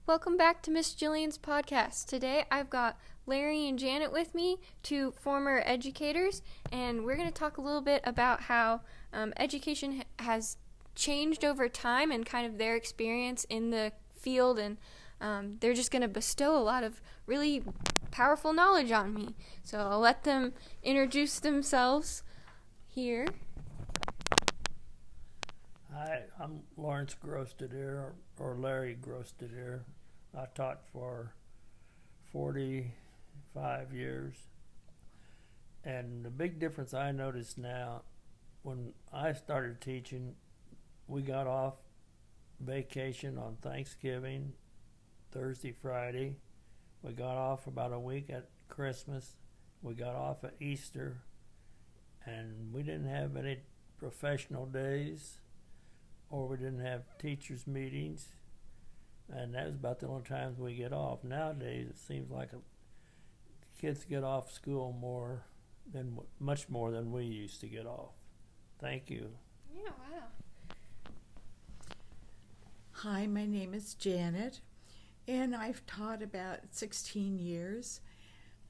Welcome back to Miss Jillian's podcast. Today I've got Larry and Janet with me, two former educators, and we're going to talk a little bit about how education has changed over time and kind of their experience in the field, and they're just going to bestow a lot of really powerful knowledge on me. So I'll let them introduce themselves here. Hi, I'm Lawrence Grostadier, or Larry Grostadier. I taught for 45 years. And the big difference I notice now, when I started teaching, we got off vacation on Thanksgiving, Thursday, Friday. We got off about a week at Christmas. We got off at Easter. And we didn't have any professional days, or we didn't have teachers' meetings, and that was about the only times we get off. Nowadays, it seems like kids get off school much more than we used to get off. Thank you. Yeah, wow. Hi, my name is Janet, and I've taught about 16 years.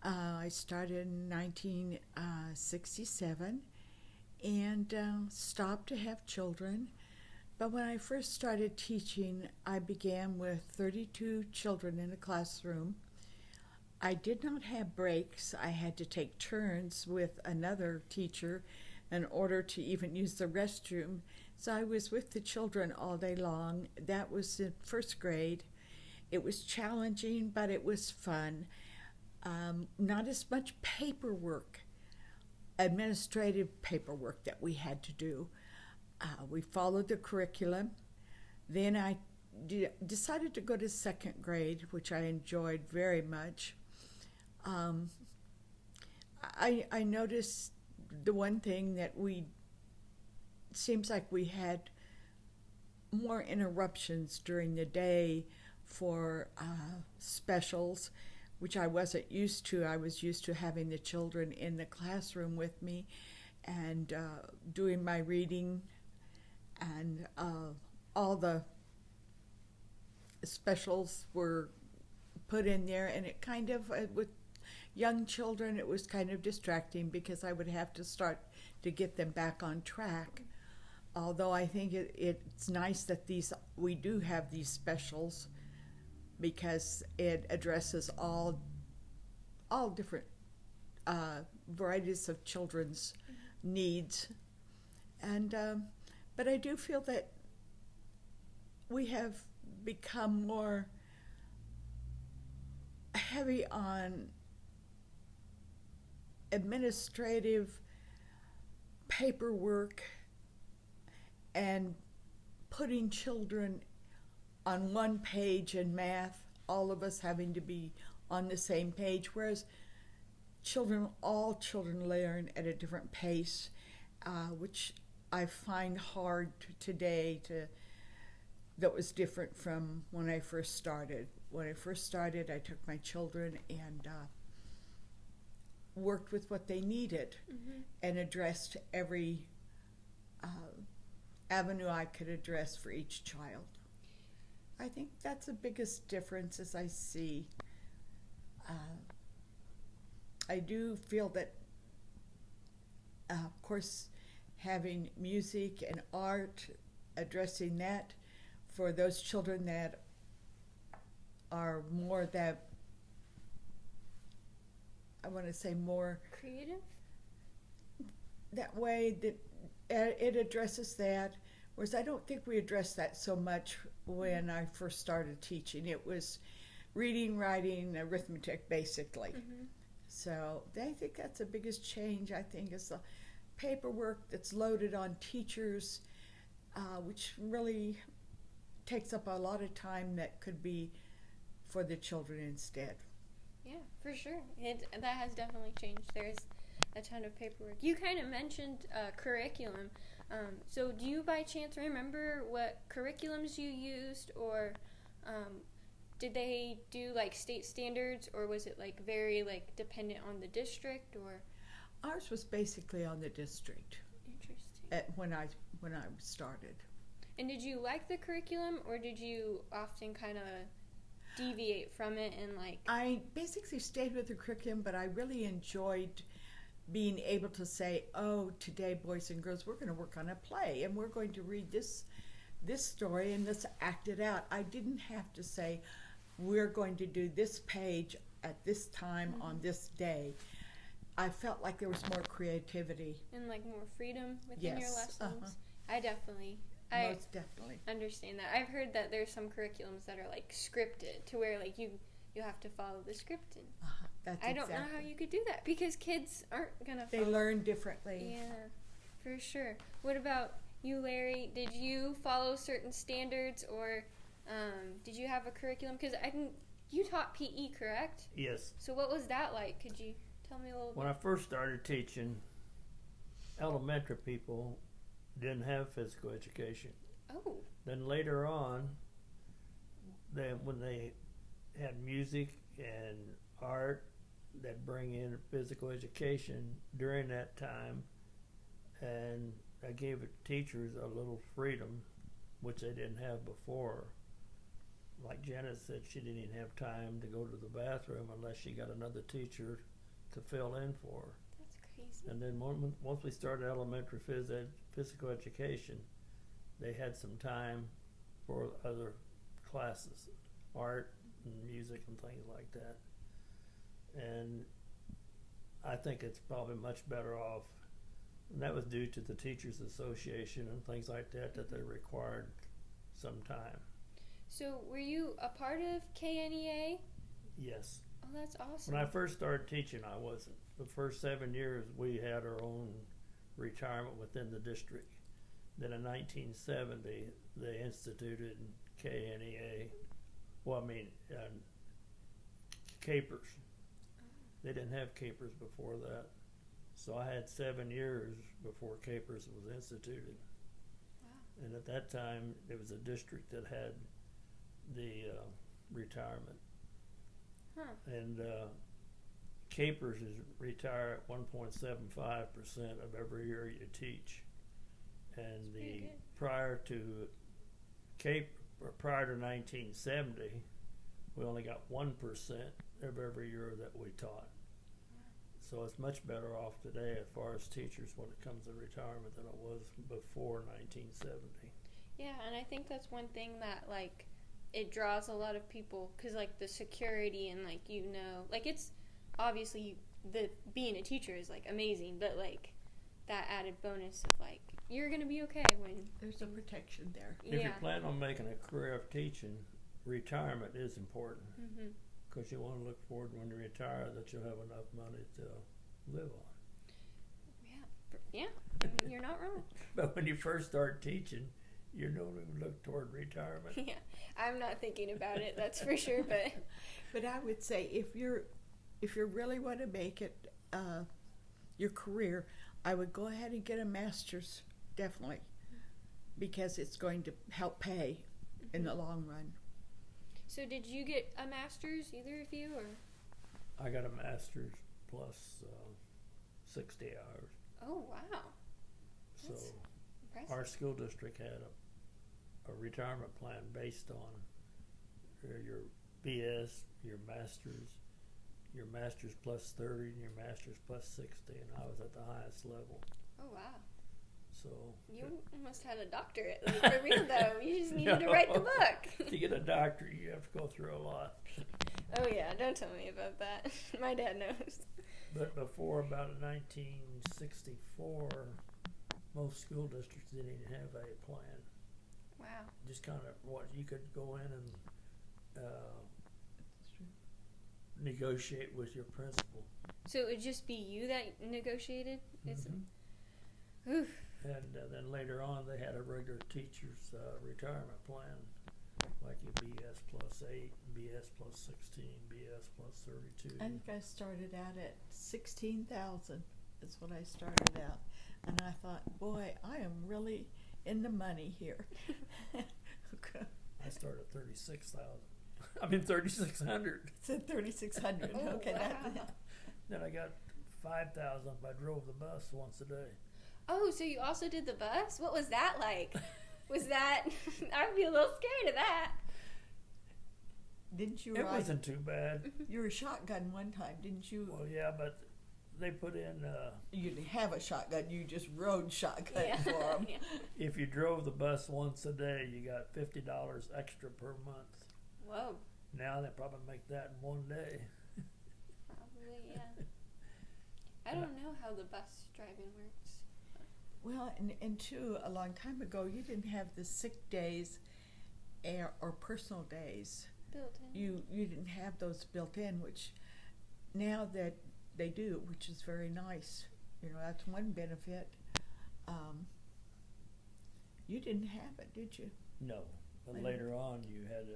I started in 1967 and stopped to have children. But when I first started teaching, I began with 32 children in a classroom. I did not have breaks. I had to take turns with another teacher in order to even use the restroom. So I was with the children all day long. That was in first grade. It was challenging, but it was fun. Not as much paperwork, administrative paperwork that we had to do. We followed the curriculum. Then I decided to go to second grade, which I enjoyed very much. I noticed the one thing that seems like we had more interruptions during the day for specials, which I wasn't used to. I was used to having the children in the classroom with me and doing my reading, and all the specials were put in there, and it kind of, with young children, it was kind of distracting because I would have to start to get them back on track. Although I think it's nice that we do have these specials, because it addresses all different varieties of children's needs. And but I do feel that we have become more heavy on administrative paperwork and putting children on one page in math, all of us having to be on the same page, whereas all children learn at a different pace, which I find hard today that was different from when I first started. When I first started, I took my children and worked with what they needed, and addressed every avenue I could address for each child. I think that's the biggest difference as I see. I do feel that, of course, having music and art, addressing that for those children that are more more Creative? that way, that it addresses that, whereas I don't think we addressed that so much when I first started teaching. It was reading, writing, arithmetic, basically. So I think that's the biggest change, I think, is the paperwork that's loaded on teachers, which really takes up a lot of time that could be for the children instead. Yeah, for sure. That has definitely changed. There's a ton of paperwork. You kind of mentioned curriculum. So do you by chance remember what curriculums you used, or did they do like state standards, or was it like very like dependent on the district, or? Ours was basically on the district. Interesting. When I started. And did you like the curriculum, or did you often kind of deviate from it and like... I basically stayed with the curriculum, but I really enjoyed being able to say, oh, today, boys and girls, we're going to work on a play, and we're going to read this story, and let's act it out. I didn't have to say, we're going to do this page at this time on this day. I felt like there was more creativity. And like more freedom within your Yes, lessons. I Most definitely. understand that. I've heard that there's some curriculums that are like scripted to where like you have to follow the script. And That's I don't know how you could do that because kids aren't going to They learn differently. Yeah, for sure. What about you, Larry? Did you follow certain standards or did you have a curriculum? Because you taught PE, correct? Yes. So what was that like? Could you tell me a little When I first started teaching, elementary people didn't have physical education. Oh. Then later on, when they had music and art that bring in physical education during that time, and I gave teachers a little freedom, which they didn't have before. Like Janet said, she didn't even have time to go to the bathroom unless she got another teacher to fill in for her. That's crazy. And then once we started elementary physical education, they had some time for other classes, art and music and things like that. And I think it's probably much better off. And that was due to the Teachers Association and things like that they required some time. So were you a part of KNEA? Yes. Oh, that's awesome. When I first started teaching, I wasn't. The first 7 years, we had our own retirement within the district. Then in 1970, they instituted KNEA. Well, I mean, capers. They didn't have capers before that. So I had 7 years before capers was instituted. Wow. And at that time, it was a district that had the retirement. Huh. And capers is retire at 1.75% of every year you teach. And prior to 1970, we only got 1% of every year that we taught. So it's much better off today as far as teachers when it comes to retirement than it was before 1970. Yeah, and I think that's one thing that, like, it draws a lot of people, because, like, the security and, like, like, it's obviously, being a teacher is, like, amazing, but, like, that added bonus of, like, you're going to be okay when... There's a protection there. If you plan on making a career of teaching, retirement is important. Mm-hmm. Because you want to look forward when you retire that you'll have enough money to live on. Yeah, I mean, you're not wrong. But when you first start teaching, you don't even look toward retirement. Yeah, I'm not thinking about it, that's for sure. But I would say if you really want to make it your career, I would go ahead and get a master's, definitely, because it's going to help pay in the long run. So did you get a master's, either of you, or? I got a master's plus 60 hours. Oh, wow. So That's impressive. our school district had a retirement plan based on your BS, your master's plus 30, and your master's plus 60, and I was at the highest level. Oh, wow. So You almost had a doctorate, like, for real, though. You just needed to write the book. To get a doctorate, you have to go through a lot. Oh, yeah, don't tell me about that. My dad knows. But before about 1964, most school districts didn't even have a plan. Wow. Just kind of what you could go in and negotiate with your principal. So it would just be you that negotiated? Mm-hmm. Oof. And then later on, they had a regular teacher's retirement plan, like your BS plus 8, BS plus 16, BS plus 32. I think I started out at 16,000 is what I started out. And I thought, boy, I am really in the money here. Okay. I started at 36,000. I mean 3,600. Said 3,600. Oh, Okay. wow. Then I got 5,000 if I drove the bus once a day. Oh, so you also did the bus? What was that like? Was that... I'd be a little scared of that. Didn't you It ride? wasn't too bad. You were a shotgun one time, didn't you? Well, yeah, but they put in, You didn't have a shotgun. You just rode shotgun Yeah. for them. Yeah. if you drove the bus once a day, you got $50 extra per month. Whoa. Now they probably make that in one day. Probably, yeah. I don't know how the bus driving works. Well, and too, a long time ago, you didn't have the sick days or personal days. Built in. You didn't have those built in, which now that they do, which is very nice. You know, that's one benefit. You didn't have it, did you? No, but later on you had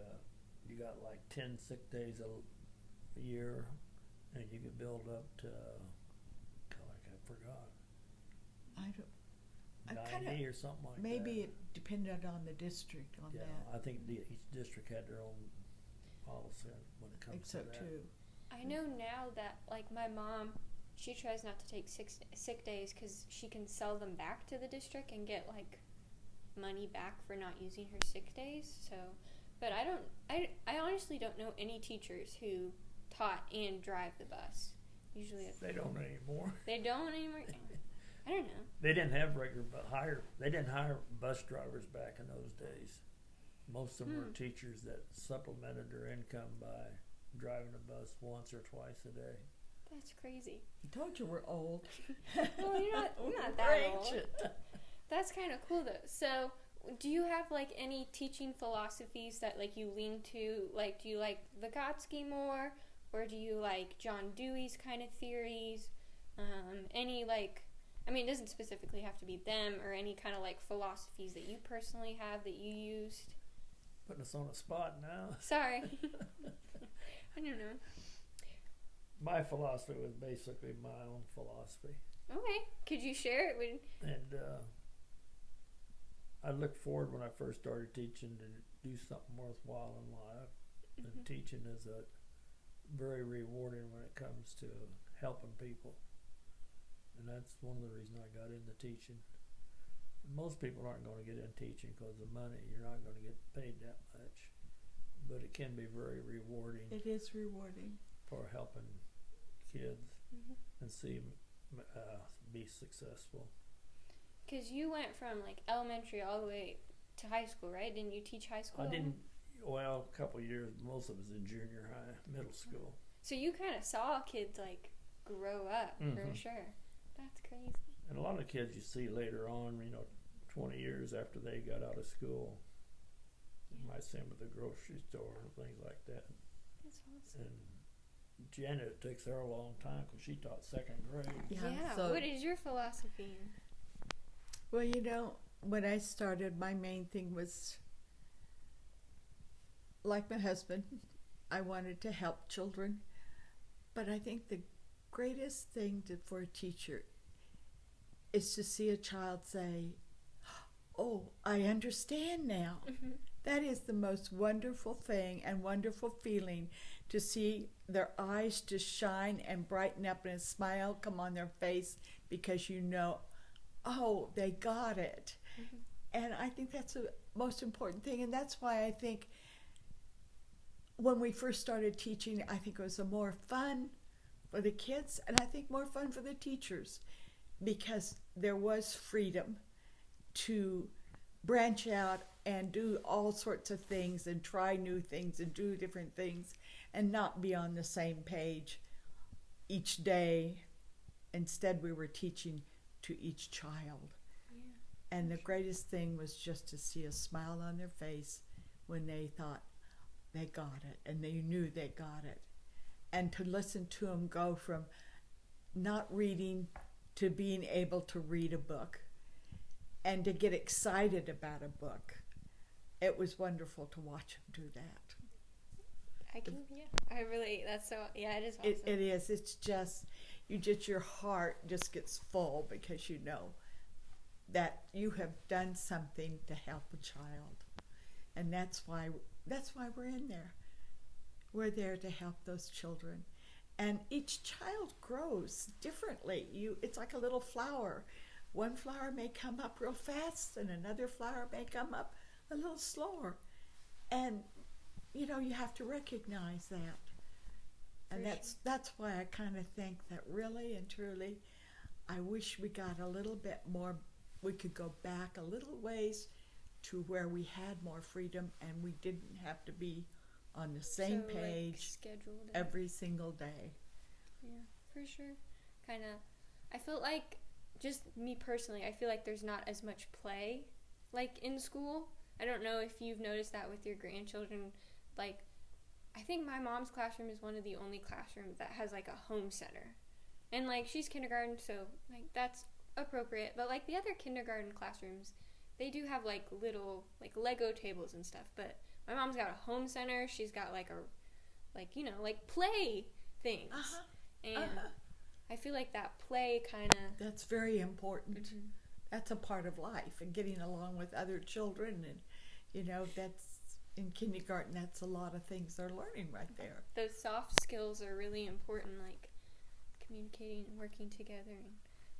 you got like 10 sick days a year, and you could build up to I forgot I don't. I 90 kinda, or something like maybe that. it depended on the district on Yeah, that. I think each district had their own policy when it I comes think so to that. too. I know now that, like, my mom, she tries not to take sick days because she can sell them back to the district and get, like, money back for not using her sick days. So, but I honestly don't know any teachers who taught and drive the bus. Usually They don't anymore. they don't anymore. I don't know. They didn't have they didn't hire bus drivers back in those days. Most of them were teachers that supplemented their income by driving a bus once or twice a day. That's crazy. I told you we're old. Well, you're not We're that old. ancient. That's kind of cool though. So, do you have like any teaching philosophies that like you lean to? Like, do you like Vygotsky more, or do you like John Dewey's kind of theories? Any like, I mean, it doesn't specifically have to be them, or any kind of like philosophies that you personally have that you used. Putting us on a spot now. Sorry, I don't know. My philosophy was basically my own philosophy. Okay, could you share it with? And I looked forward when I first started teaching to do something worthwhile in life. And teaching is very rewarding when it comes to helping people. And that's one of the reasons I got into teaching. Most people aren't going to get into teaching because of money. You're not going to get paid that much. But it can be very rewarding It is rewarding. for helping kids and see them be successful. Because you went from like elementary all the way to high school, right? Didn't you teach high school? I didn't, well, a couple of years, most of it was in junior high, middle school. So you kind of saw kids like grow up for sure. That's crazy. And a lot of kids you see later on, 20 years after they got out of school, you might see them at the grocery store and things like that. That's awesome. And Janet, it takes her a long time because she taught second grade. Yeah. So, What is your philosophy? well, when I started, my main thing was, like my husband, I wanted to help children. But I think the greatest thing for a teacher is to see a child say, "Oh, I understand now." That is the most wonderful thing and wonderful feeling, to see their eyes just shine and brighten up and a smile come on their face because oh, they got it. And I think that's the most important thing. And that's why I think when we first started teaching, I think it was more fun for the kids and I think more fun for the teachers, because there was freedom to branch out and do all sorts of things and try new things and do different things and not be on the same page each day. Instead, we were teaching to each child. Yeah. And the greatest thing was just to see a smile on their face when they thought they got it and they knew they got it. And to listen to them go from not reading to being able to read a book and to get excited about a book. It was wonderful to watch them do that. I really, that's so, yeah, it is awesome. It is. It's just, your heart just gets full because you know that you have done something to help a child. And that's why we're in there. We're there to help those children. And each child grows differently. It's like a little flower. One flower may come up real fast and another flower may come up a little slower. And you have to recognize that. And For that's why I kind of think that really and truly, I wish we got a little bit more, we could go back a little ways to where we had more freedom and we didn't have to be on the same So, like, page scheduled. every single day. Yeah, for sure. Kind of. I feel like, just me personally, I feel like there's not as much play, like, in school. I don't know if you've noticed that with your grandchildren. Like, I think my mom's classroom is one of the only classrooms that has, like, a home center. And, like, she's kindergarten, so, like, that's appropriate. But, like, the other kindergarten classrooms, they do have, like, little, like, Lego tables and stuff. But my mom's got a home center. She's got, like, like, play things. Uh-huh. And I feel like that play kind of... That's very important. Mm-hmm. That's a part of life, and getting along with other children, and that's in kindergarten. That's a lot of things they're learning right there. Those soft skills are really important, like communicating and working together and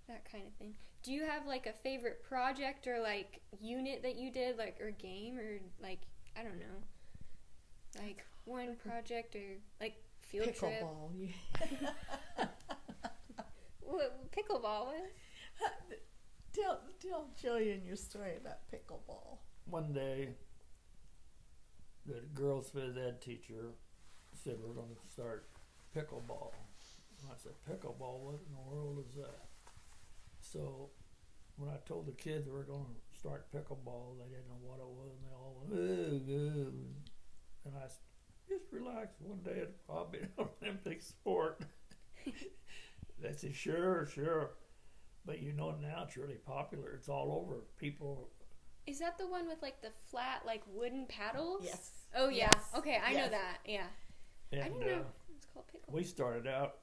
that kind of thing. Do you have like a favorite project or like unit that you did, like, or game, or like, I don't know, like one project or like field trip? Pickleball. What pickleball was? Tell Jillian your story about pickleball. One day, the girls' phys ed teacher said we're going to start pickleball. And I said, pickleball? What in the world is that? So when I told the kids we were going to start pickleball, they didn't know what it was, and they all went, ugh, ugh. And I said, just relax. One day it'll be an Olympic sport. They said, sure. But now it's really popular. It's all over. People. Is that the one with like the flat, like wooden paddles? Yes. Oh yeah. Yes. Okay, I know Yes. that. Yeah. And I didn't know it's called pickleball. we started out,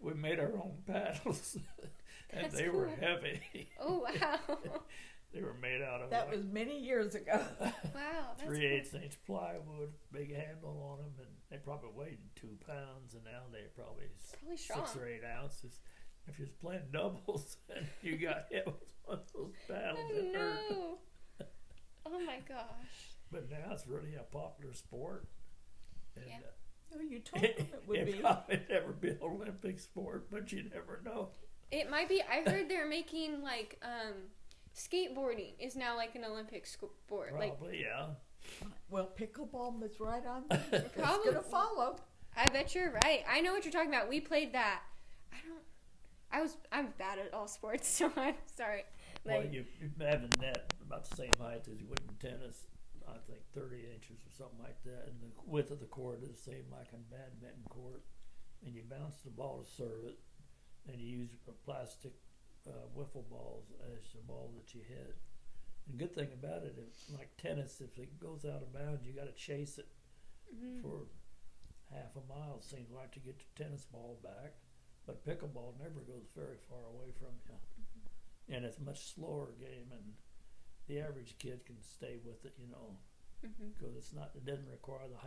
we made our own paddles, and That's they were cool. heavy. Oh wow. They were made out of That was many years ago. Wow. That's 3/8-inch plywood, big handle on them, and they probably weighed 2 pounds, and now they're probably strong. 6 or 8 ounces. If you're playing doubles and you got hit with one of those paddles, Oh it hurt. no. Oh my gosh. But now it's really a popular sport. And Yeah. Oh, you told them it would it be. probably never be an Olympic sport, but you never know. It might be. I heard they're making like skateboarding is now like an Olympic sport. Like Probably, yeah. Well, pickleball was right on. It's Probably. going to follow. I bet you're right. I know what you're talking about. We played that. I'm bad at all sports, so I'm sorry. Well, Like, you have a net about the same height as you would in tennis. I think 30 inches or something like that, and the width of the court is the same like in badminton court. And you bounce the ball to serve it, and you use plastic wiffle balls as the ball that you hit. And the good thing about it is, like tennis, if it goes out of bounds, you got to chase it for half a mile. Seems like to get the tennis ball back, but pickleball never goes very far away from you, and it's a much slower game, and the average kid can stay with it, because it doesn't require the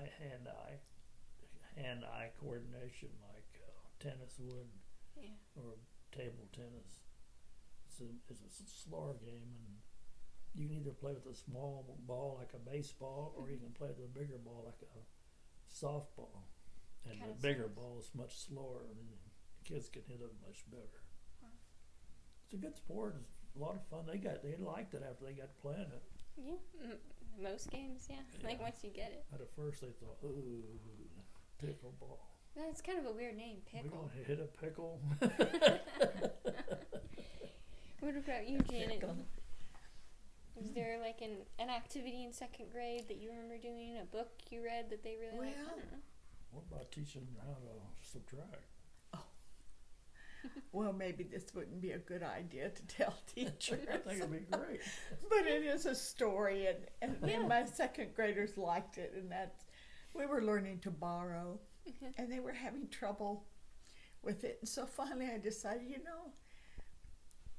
hand-eye coordination like tennis would, or table tennis. It's a slower game, and you can either play with a small ball like a baseball, or you can play with a bigger ball like a softball. And Kinda the bigger sounds- ball is much slower, and kids can hit it much better. Wow. It's a good sport. It's a lot of fun. They liked it after they got playing it. yeah, most games, yeah. Like Yeah. once you get it. At first they thought, ooh, pickleball. That's kind of a weird name, We're pickle. going to hit a pickle. What about you, Janet? Pickle. Was there like an activity in second grade that you remember doing? A book you read that they really liked? I Well, don't know. What about teaching them how to subtract? Well, maybe this wouldn't be a good idea to tell teachers. I think it'd be great. But it is a story, and Yeah. my second graders liked it, and we were learning to borrow, and they were having trouble with it. And so finally I decided,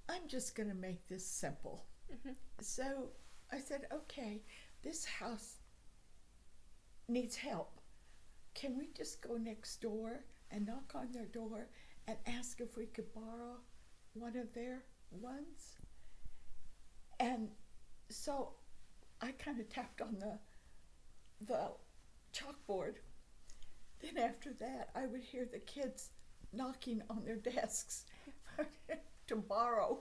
I'm just going to make this simple. So I said, okay, this house needs help. Can we just go next door and knock on their door and ask if we could borrow one of their ones? And so I kind of tapped on the chalkboard. Then after that, I would hear the kids knocking on their desks to borrow.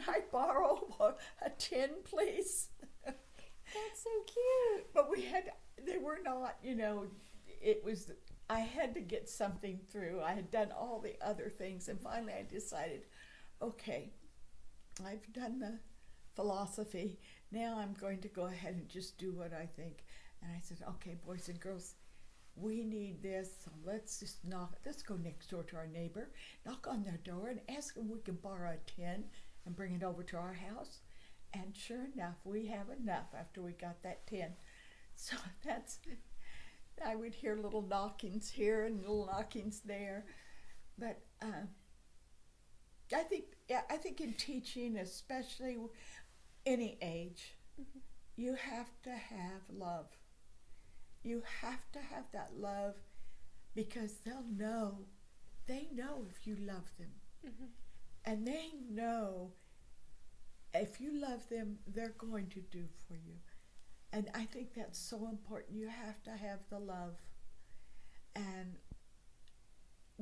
I borrow a tin, please. That's so cute. But they were not, it was, I had to get something through. I had done all the other things, and finally I decided, okay, I've done the philosophy. Now I'm going to go ahead and just do what I think. And I said, okay, boys and girls, we need this, so let's go next door to our neighbor, knock on their door and ask them if we can borrow a tin and bring it over to our house. And sure enough, we have enough after we got that tin. So I would hear little knockings here and little knockings there. But I think in teaching, especially any age, you have to have love. You have to have that love, because they know if you love them. Mm-hmm. And they know if you love them, they're going to do for you. And I think that's so important. You have to have the love. And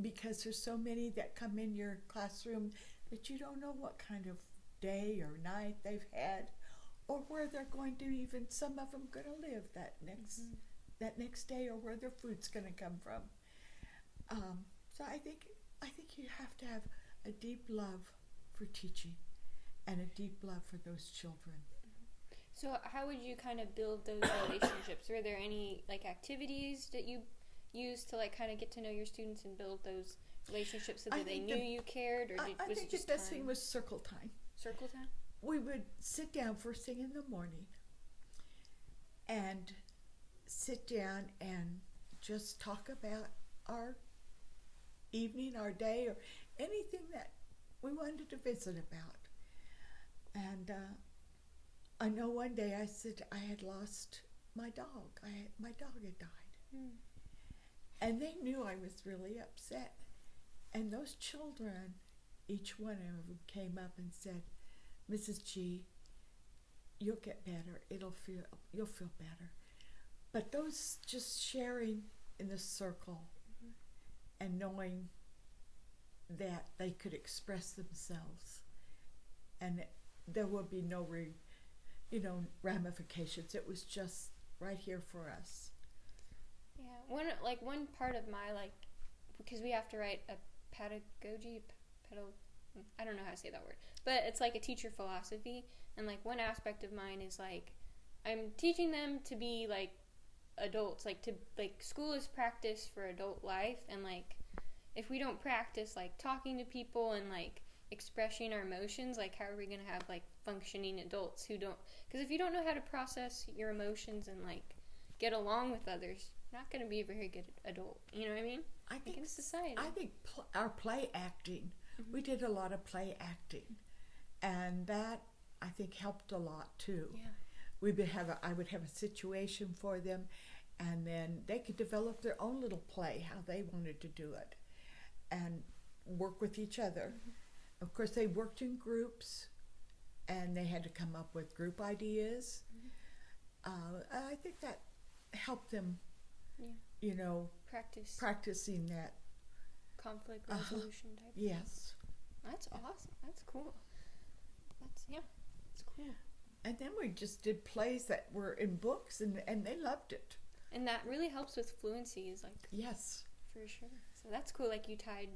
because there's so many that come in your classroom that you don't know what kind of day or night they've had, or where they're going to, even some of them going to live that next day, or where their food's going to come from. So I think you have to have a deep love for teaching and a deep love for those children. So how would you kind of build those relationships? Were there any activities that you used to kind of get to know your students and build those relationships so that they knew you cared, or was it just the best thing was circle time. Circle time? We would sit down first thing in the morning and sit down and just talk about our evening, our day, or anything that we wanted to visit about. And I know one day I said I had lost my dog. My dog had died. And they knew I was really upset. And those children, each one of them came up and said, Mrs. G, you'll get better. You'll feel better. But those just sharing in the circle and knowing that they could express themselves, and there would be no ramifications. It was just right here for us. Yeah, one part of my because we have to write a pedagogy, I don't know how to say that word, but it's like a teacher philosophy, and one aspect of mine is I'm teaching them to be adults, school is practice for adult life, and if we don't practice talking to people and expressing our emotions, how are we going to have functioning adults who don't, because if you don't know how to process your emotions and get along with others, you're not going to be a very good adult, you know what I mean? I think in society. I think our play acting, we did a lot of play acting, and that I think helped a lot too. Yeah. I would have a situation for them, and then they could develop their own little play, how they wanted to do it, and work with each other. Of course, they worked in groups, and they had to come up with group ideas. I think that helped them, practicing that conflict resolution type. Yes. That's awesome. That's cool. That's cool. And then we just did plays that were in books, and they loved it. And that really helps with fluency, yes, for sure. So that's cool. You tied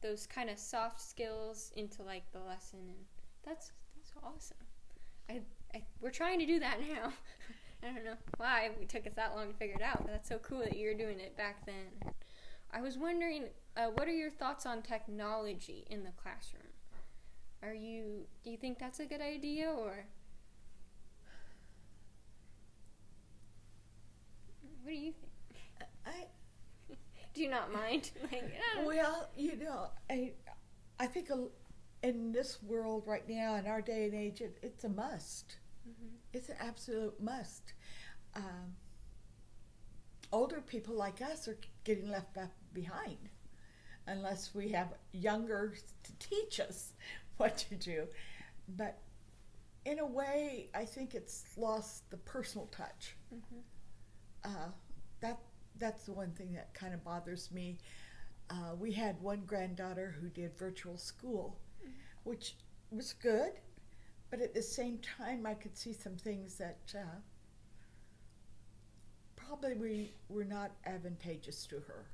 those kind of soft skills into the lesson, and that's awesome. We're trying to do that now. I don't know why it took us that long to figure it out, but that's so cool that you were doing it back then. I was wondering, what are your thoughts on technology in the classroom? Do you think that's a good idea, or what do you think? Do you not mind? Well, I think in this world right now, in our day and age, it's a must. It's an absolute must. Older people like us are getting left behind unless we have younger to teach us what to do. But in a way, I think it's lost the personal touch. that's the one thing that kind of bothers me. We had one granddaughter who did virtual school, which was good, but at the same time, I could see some things that probably were not advantageous to her.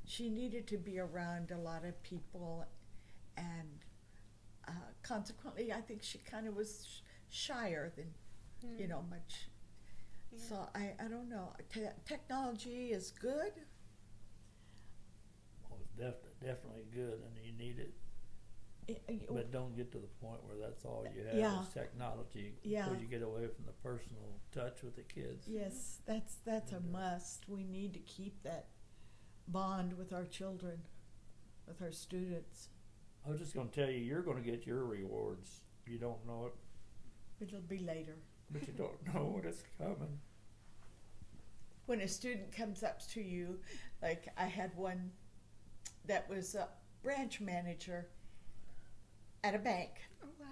She needed to be around a lot of people, and consequently, I think she kind of was shyer than, much. Yeah. So I don't know. Technology is good. Well, it's definitely good, and you need it. But don't get to the point where that's all you have Yeah. is technology. Yeah. Because you get away from the personal touch with the kids. Yes, that's a must. We need to keep that bond with our children, with our students. I was just going to tell you, you're going to get your rewards. You don't know it, It'll be later. but you don't know when it's coming. When a student comes up to you, like I had one that was a branch manager at a bank, Oh, wow.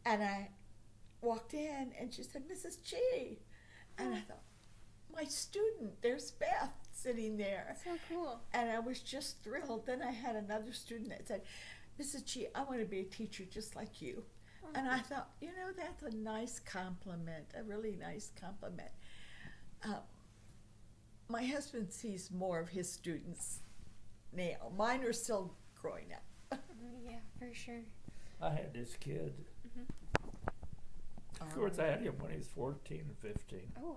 and I walked in and she said, "Mrs. G," and I thought, my student, there's Beth sitting there. So cool. And I was just thrilled. Then I had another student that said, "Mrs. G, I want to be a teacher just like you." Oh, And I thought, that's a nice compliment, a really nice compliment. My husband sees more of his students now. Mine are still growing up. yeah, for sure. I had this kid. Of course, I had him when he was 14 and 15. Oh, wow.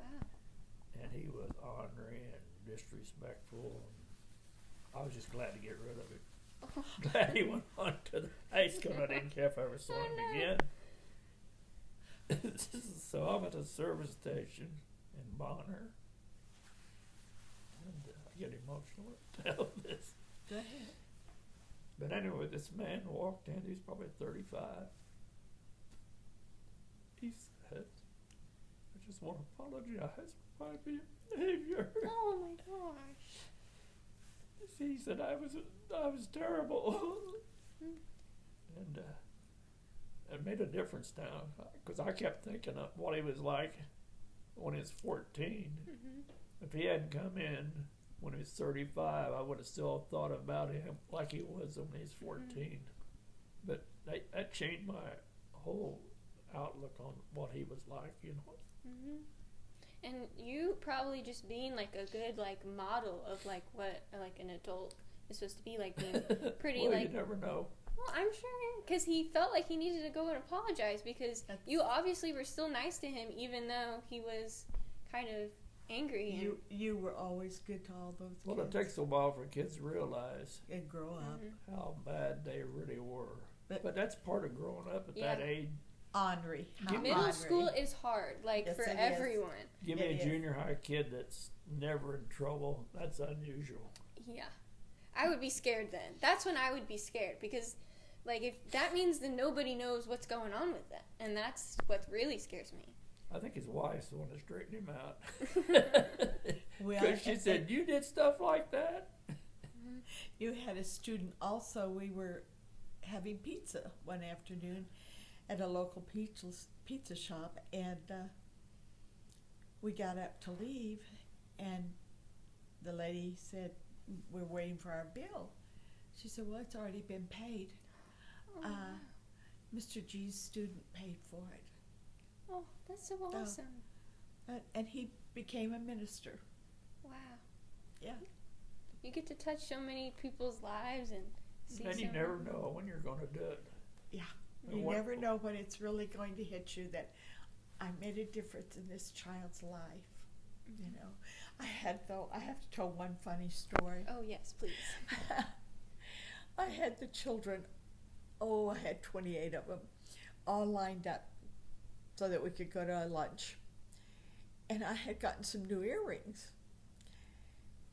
And he was ornery and disrespectful. And I was just glad to get rid of him. Glad he went on to the high school. I didn't care if I ever saw him again. So I'm at a service station in Bonner. And I get emotional to tell this. Go ahead. But anyway, this man walked in. He's probably 35. He said, "I just want to apologize for my behavior." Oh, my gosh. He said, I was terrible. And it made a difference now, because I kept thinking of what he was like when he was 14. If he hadn't come in when he was 35, I would have still thought about him like he was when he was 14. But that changed my whole outlook on what he was like, And you probably just being like a good model of what an adult is supposed to be like, being pretty Well, you never know. Well, I'm sure because he felt like he needed to go and apologize because you obviously were still nice to him even though he was kind of angry. You were always good to all those kids. Well, it takes a while for kids to realize and grow up. how bad they really were. But- But that's part of growing up at that age. Ornery. How Middle ornery. school is hard, Yes, for it is. everyone. Give me It a is. junior high kid that's never in trouble. That's unusual. Yeah. I would be scared then. That's when I would be scared because, if that means that nobody knows what's going on with them. And that's what really scares me. I think his wife's the one that straightened him out. Well, Because she said, "You did stuff like that?" You had a student also. We were having pizza one afternoon at a local pizza shop, and we got up to leave, and the lady said, "We're waiting for our bill." She said, "Well, it's already been paid. Mr. G's student paid for it." Oh, that's so awesome. And he became a minister. Wow. Yeah. You get to touch so many people's lives and see And so you never many- know when you're going to do it. Yeah. And You what- never know when it's really going to hit you that I made a difference in this child's life. I have to tell one funny story. Oh, yes, please. I had the children, I had 28 of them, all lined up so that we could go to a lunch. And I had gotten some new earrings.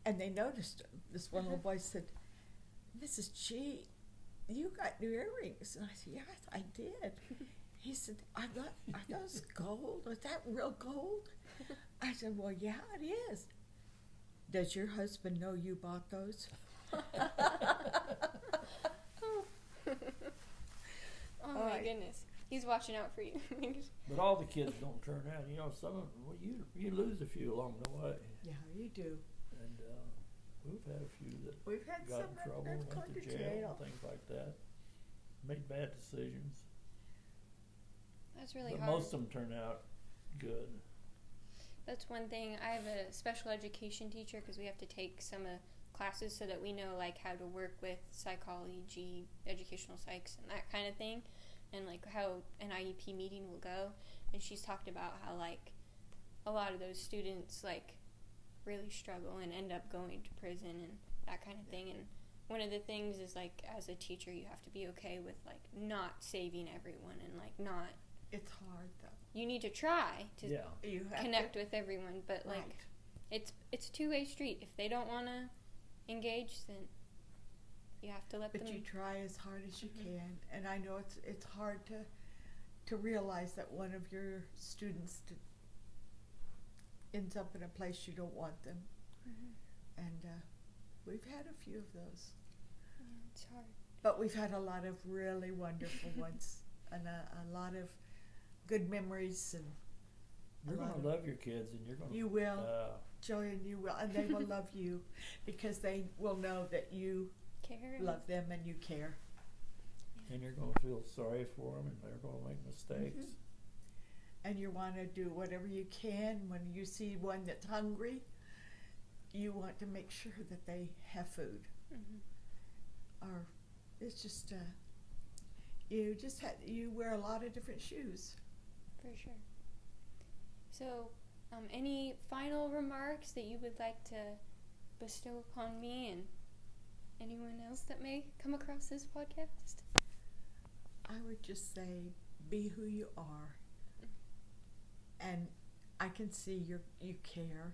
And they noticed them. This one little boy said, "Mrs. G, you got new earrings." And I said, "Yes, I did." He said, are those gold? Was that real gold? I said, "Well, yeah, it is." "Does your husband know you bought those?" Oh, my goodness. He's watching out for you. But all the kids don't turn out. You know, some of them, well, you lose a few along the way. Yeah, you do. And we've had a few that We've had got some in trouble, that's went gone to jail, and things like that. Made bad decisions. That's really But hard. most of them turn out good. That's one thing. I have a special education teacher because we have to take some classes so that we know like how to work with psychology, educational psychs, and that kind of thing, and like how an IEP meeting will go. And she's talked about how like a lot of those students like really struggle and end up going to prison and that kind of thing. And one of the things is like as a teacher you have to be okay with like not saving everyone and like not. It's hard though. You need to try to You have connect to, with everyone, but like right. it's a two-way street. If they don't want to engage, then you have to let them. But you try as hard as you can, and I know it's hard to realize that one of your students ends up in a place you don't want them, and we've had a few of those. Yeah, it's hard. But we've had a lot of really wonderful ones, and a lot of good memories, and You're going to love your kids, and you're going to... You will, Jillian, you will, and they will love you because they will know that you Care. love them and you care. And you're going to feel sorry for them, and they're going to make mistakes. And you want to do whatever you can. When you see one that's hungry, you want to make sure that they have food. Or it's just you wear a lot of different shoes. For sure. So, any final remarks that you would like to bestow upon me and anyone else that may come across this podcast? I would just say, be who you are. And I can see you care.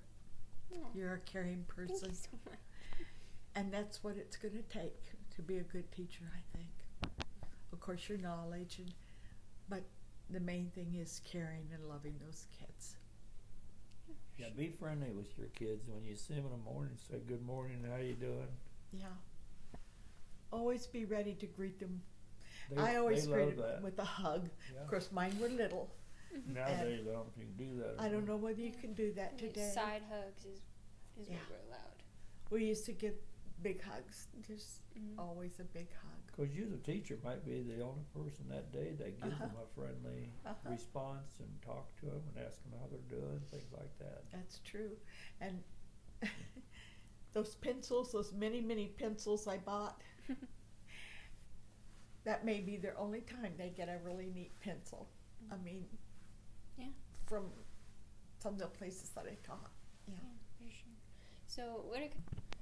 Oh, You're a caring person. thank you so much. And that's what it's going to take to be a good teacher, I think. Of course, your knowledge, but the main thing is caring and loving those kids. Yeah, be friendly with your kids. When you see them in the morning, say, good morning, how you doing? Yeah. Always be ready to greet them. They I always love greeted that. them with a hug. Yeah. Of course, mine were little. Nowadays, I don't know if you can do that. I don't know whether you can do that today. Side hugs is Yeah. what we're allowed. We used to give big hugs. Just always a big hug. Because you, the teacher, might be the only person that day that gives them a friendly response and talk to them and ask them how they're doing, things like that. That's true. And those pencils, those many, many pencils I bought, that may be their only time they get a really neat pencil. I mean, Yeah. from the places that I taught. Yeah. For sure.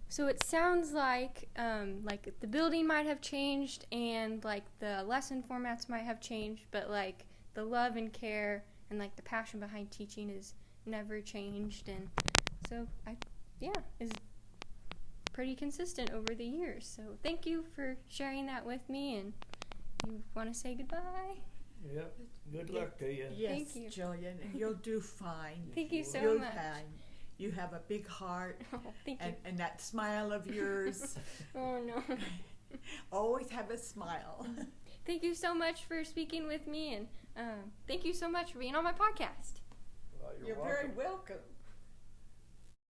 So it sounds like the building might have changed and like the lesson formats might have changed, but like the love and care and like the passion behind teaching is never changed, and so is pretty consistent over the years. So thank you for sharing that with me, and you want to say goodbye? Yep. Good luck to you. Yes, Thank you. Jillian, you'll do fine. Thank you so You'll much. fine. You have a big heart, Oh, thank you. and that smile of yours. Oh no. Always have a smile. Thank you so much for speaking with me, and thank you so much for being on my podcast. Well, You're welcome. very welcome.